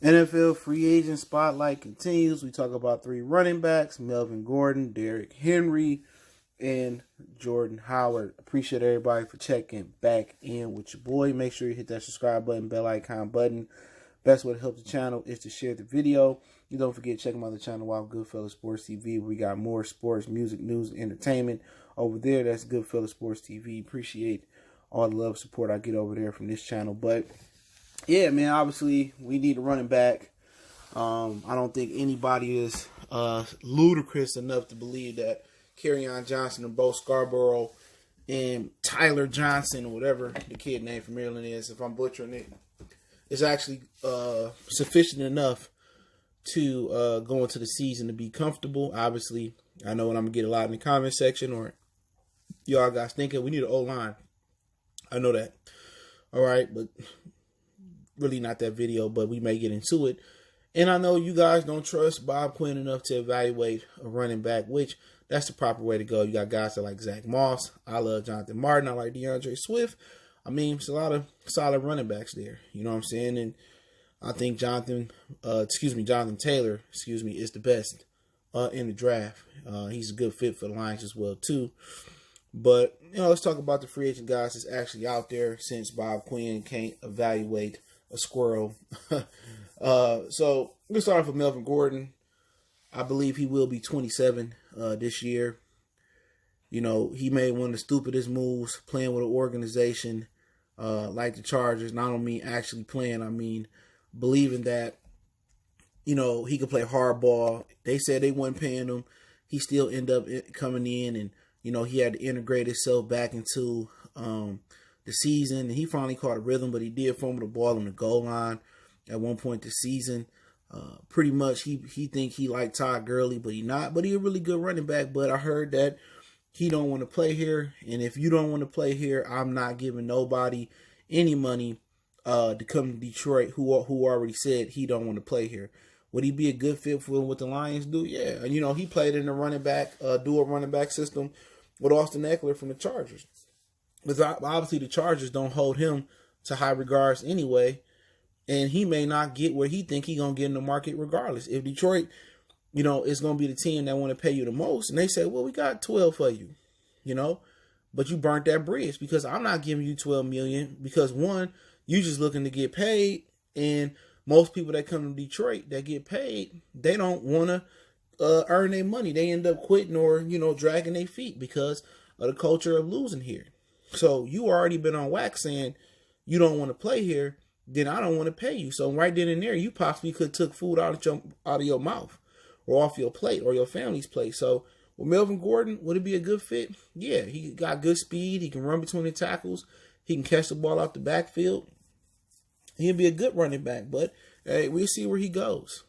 NFL free agent spotlight continues. We talk about 3 running backs: Melvin Gordon, Derrick Henry, and Jordan Howard. Appreciate everybody for checking back in with your boy. Make sure you hit that subscribe button, bell icon button. Best way to help the channel is to share the video. You don't forget to check my other channel, Wild Goodfellas Sports TV. We got more sports, music, news, entertainment over there. That's Goodfellas Sports TV. Appreciate all the love, support I get over there from this channel. But yeah, man, obviously we need a running back. I don't think anybody is ludicrous enough to believe that Kerryon Johnson and Bo Scarborough and Tyler Johnson, or whatever the kid name from Maryland is, if I'm butchering it, is actually sufficient enough to go into the season to be comfortable. Obviously, I know what I'm going to get a lot in the comment section, or y'all guys thinking we need an O-line. I know that. All right, but really not that video, but we may get into it. And I know you guys don't trust Bob Quinn enough to evaluate a running back, which that's the proper way to go. You got guys that like Zach Moss. I love Jonathan Martin. I like DeAndre Swift. I mean, it's a lot of solid running backs there. You know what I'm saying? And I think Jonathan Taylor, is the best in the draft. He's a good fit for the Lions as well, too. But, let's talk about the free agent guys that's actually out there, since Bob Quinn can't evaluate a squirrel. So let's start off with Melvin Gordon. I believe he will be 27 this year. He made one of the stupidest moves playing with an organization like the Chargers. And I don't mean actually playing. I mean believing that, he could play hardball. They said they weren't paying him. He still ended up coming in, and, he had to integrate himself back into the season. And he finally caught a rhythm, but he did fumble the ball on the goal line at one point this season. Pretty much he think he like Todd Gurley, but he not. But he a really good running back. But I heard that he don't want to play here. And if you don't want to play here, I'm not giving nobody any money to come to Detroit who already said he don't want to play here. Would he be a good fit for what the Lions do? Yeah. And, he played in the running back, dual running back system with Austin Eckler from the Chargers. But obviously the Chargers don't hold him to high regards anyway. And he may not get where he think he going to get in the market regardless. If Detroit, is going to be the team that want to pay you the most, and they say, well, we got 12 for you, but you burnt that bridge, because I'm not giving you 12 million because, one, you just looking to get paid, and most people that come to Detroit that get paid, they don't want to earn their money. They end up quitting or, dragging their feet because of the culture of losing here. So you already been on wax saying you don't want to play here, then I don't want to pay you. So right then and there, you possibly could have took food out of your mouth or off your plate or your family's plate. So with Melvin Gordon, would it be a good fit? Yeah, he got good speed. He can run between the tackles. He can catch the ball out the backfield. He'll be a good running back, but hey, we'll see where he goes,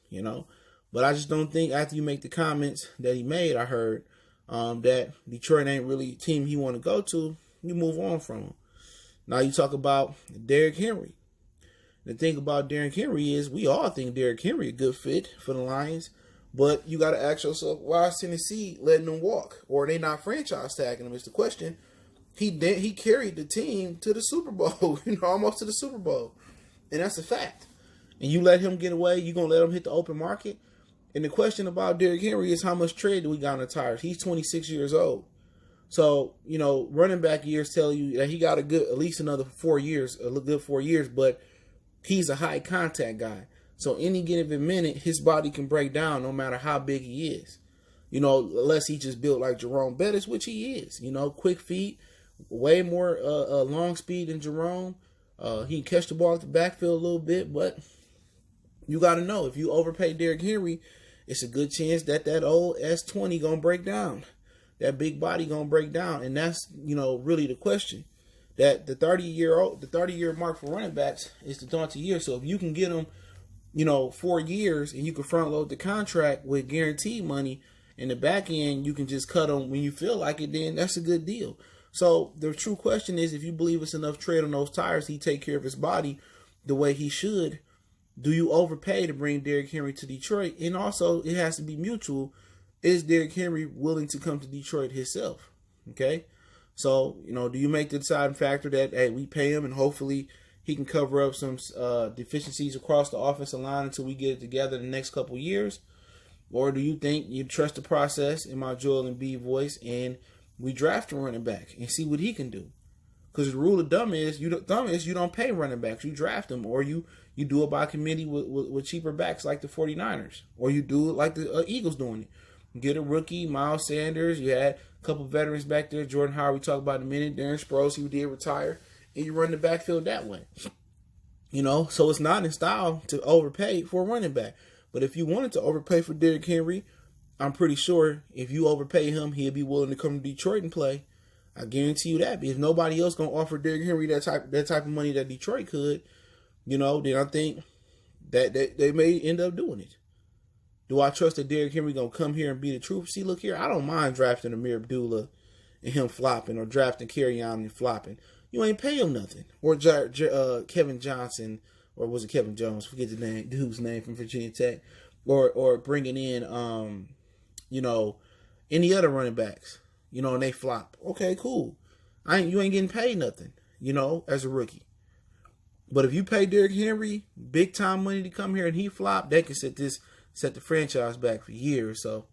But I just don't think after you make the comments that he made, I heard that Detroit ain't really a team he want to go to. You move on from him. Now you talk about Derrick Henry. The thing about Derrick Henry is we all think Derrick Henry a good fit for the Lions, but you got to ask yourself, why is Tennessee letting him walk? Or are they not franchise tagging him is the question. He carried the team to the Super Bowl, almost to the Super Bowl. And that's a fact. And you let him get away, you going to let him hit the open market? And the question about Derrick Henry is how much tread do we got on the tires? He's 26 years old. So, running back years tell you that he got at least another 4 years, a good 4 years, but he's a high contact guy. So any given minute, his body can break down no matter how big he is. Unless he just built like Jerome Bettis, which he is. Quick feet, way more long speed than Jerome. He can catch the ball at the backfield a little bit, but you got to know, if you overpay Derrick Henry, it's a good chance that old S20 going to break down. That big body going to break down. And that's, really the question. That the 30-year mark for running backs is the daunting year. So if you can get them, 4 years and you can front load the contract with guaranteed money, in the back end, you can just cut them when you feel like it, then that's a good deal. So the true question is, if you believe it's enough tread on those tires, he take care of his body the way he should, do you overpay to bring Derrick Henry to Detroit? And also, it has to be mutual. Is Derrick Henry willing to come to Detroit himself? Okay? So, do you make the deciding factor that, hey, we pay him and hopefully he can cover up some deficiencies across the offensive line until we get it together the next couple years? Or do you think you trust the process, in my Joel and B voice, and we draft a running back and see what he can do? Because the rule of thumb is you don't pay running backs. You draft them, or you do it by committee with cheaper backs like the 49ers. Or you do it like the Eagles doing it. Get a rookie, Miles Sanders. You had a couple veterans back there. Jordan Howard, we talked about in a minute. Darren Sproles, who did retire. And you run the backfield that way. So it's not in style to overpay for a running back. But if you wanted to overpay for Derrick Henry, I'm pretty sure if you overpay him, he'll be willing to come to Detroit and play. I guarantee you that. Because nobody else gonna offer Derrick Henry that type of money that Detroit could, then I think that they may end up doing it. Do I trust that Derrick Henry gonna come here and be the truth? See, look here, I don't mind drafting Amir Abdullah and him flopping, or drafting Kerryon and flopping. You ain't pay him nothing. Or Kevin Johnson, or was it Kevin Jones? Forget the name, dude's name from Virginia Tech. Or bringing in any other running backs. And they flop. Okay, cool. You ain't getting paid nothing, as a rookie. But if you pay Derrick Henry big time money to come here and he flop, they can set the franchise back for years. So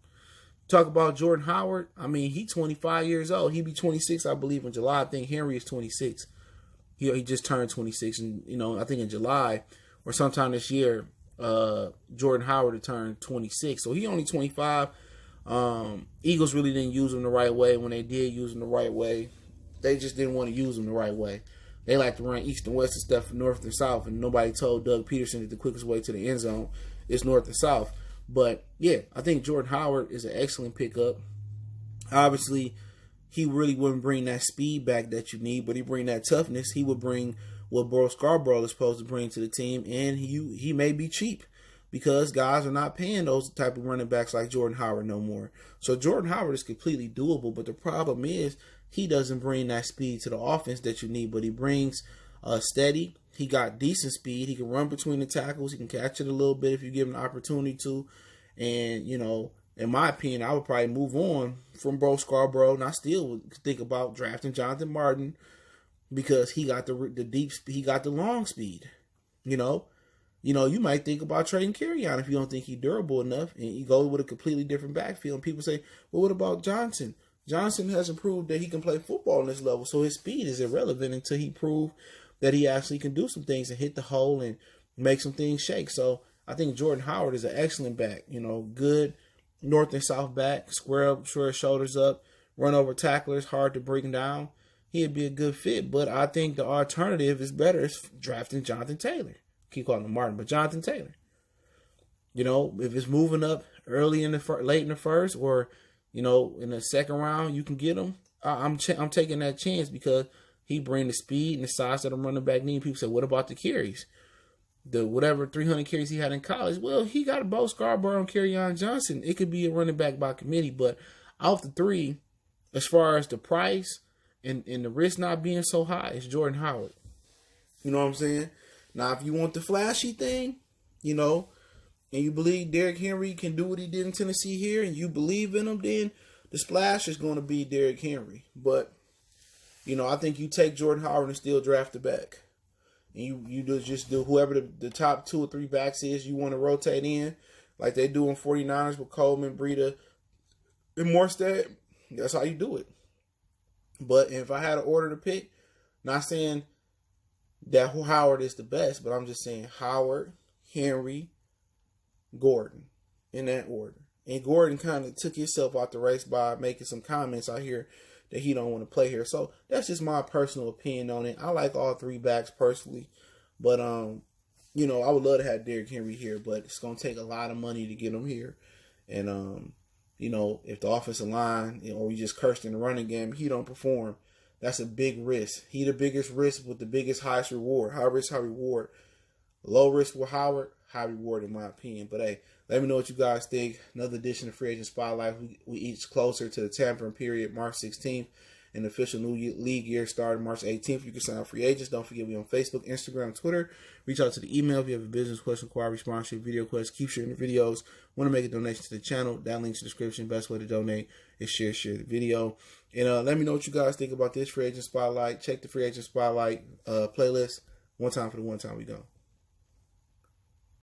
talk about Jordan Howard. I mean, he's 25 years old. He'll be 26, I believe, in July. I think Henry is 26. He just turned 26, and I think in July or sometime this year, Jordan Howard had turned 26. So he only 25. Eagles really didn't use him the right way. When they did use him the right way, they just didn't want to use him the right way. They like to run east and west and stuff from north and south, and nobody told Doug Peterson that the quickest way to the end zone is north and south. But yeah, I think Jordan Howard is an excellent pickup. Obviously, he really wouldn't bring that speed back that you need, but he bring that toughness. He would bring what Burrow Scarborough is supposed to bring to the team, and he may be cheap, because guys are not paying those type of running backs like Jordan Howard no more. So Jordan Howard is completely doable, but the problem is he doesn't bring that speed to the offense that you need, but he brings steady. He got decent speed. He can run between the tackles. He can catch it a little bit if you give him the opportunity to. And, in my opinion, I would probably move on from Burrow Scarborough, and I still would think about drafting Jonathan Martin, because he got he got the long speed, you might think about trading Kerryon if you don't think he's durable enough, and you go with a completely different backfield. And people say, well, what about Johnson? Johnson hasn't proved that he can play football on this level, so his speed is irrelevant until he proves that he actually can do some things and hit the hole and make some things shake. So I think Jordan Howard is an excellent back, good north and south back, square up, shoulders up, run over tacklers, hard to bring down. He'd be a good fit, but I think the alternative is better. It's drafting Jonathan Taylor. Keep calling him Martin, but Jonathan Taylor. If it's moving up early late in the first, or in the second round, you can get him. I'm taking that chance, because he bring the speed and the size that a running back need. People say, what about the carries? The whatever 300 carries he had in college. Well, he got Bo Scarborough and Kerryon Johnson. It could be a running back by committee, but out the three, as far as the price and the risk not being so high, it's Jordan Howard. You know what I'm saying? Now, if you want the flashy thing, and you believe Derrick Henry can do what he did in Tennessee here, and you believe in him, then the splash is going to be Derrick Henry. But, I think you take Jordan Howard and still draft the back. And you just do whoever the top 2 or 3 backs is you want to rotate in, like they do in 49ers with Coleman, Breida, and Morstead. That's how you do it. But if I had an order to pick, not saying that Howard is the best, but I'm just saying Howard, Henry, Gordon, in that order. And Gordon kind of took himself out the race by making some comments out here that he don't want to play here. So that's just my personal opinion on it. I like all 3 backs personally, but I would love to have Derrick Henry here, but it's gonna take a lot of money to get him here. And if the offensive line, or we just cursed in the running game, he don't perform, that's a big risk. He the biggest risk with the biggest highest reward. High risk, high reward. Low risk with Howard, high reward in my opinion. But hey, let me know what you guys think. Another edition of Free Agent Spotlight. We each closer to the tampering period, March 16th. And the official new league year starting March 18th. You can sign up free agents. Don't forget, we on Facebook, Instagram, Twitter. Reach out to the email if you have a business question, inquiry, sponsorship, video quest. Keep sharing the videos. Want to make a donation to the channel? That link's in the description. Best way to donate is share the video. And let me know what you guys think about this Free Agent Spotlight. Check the Free Agent Spotlight playlist One time for the one time we go.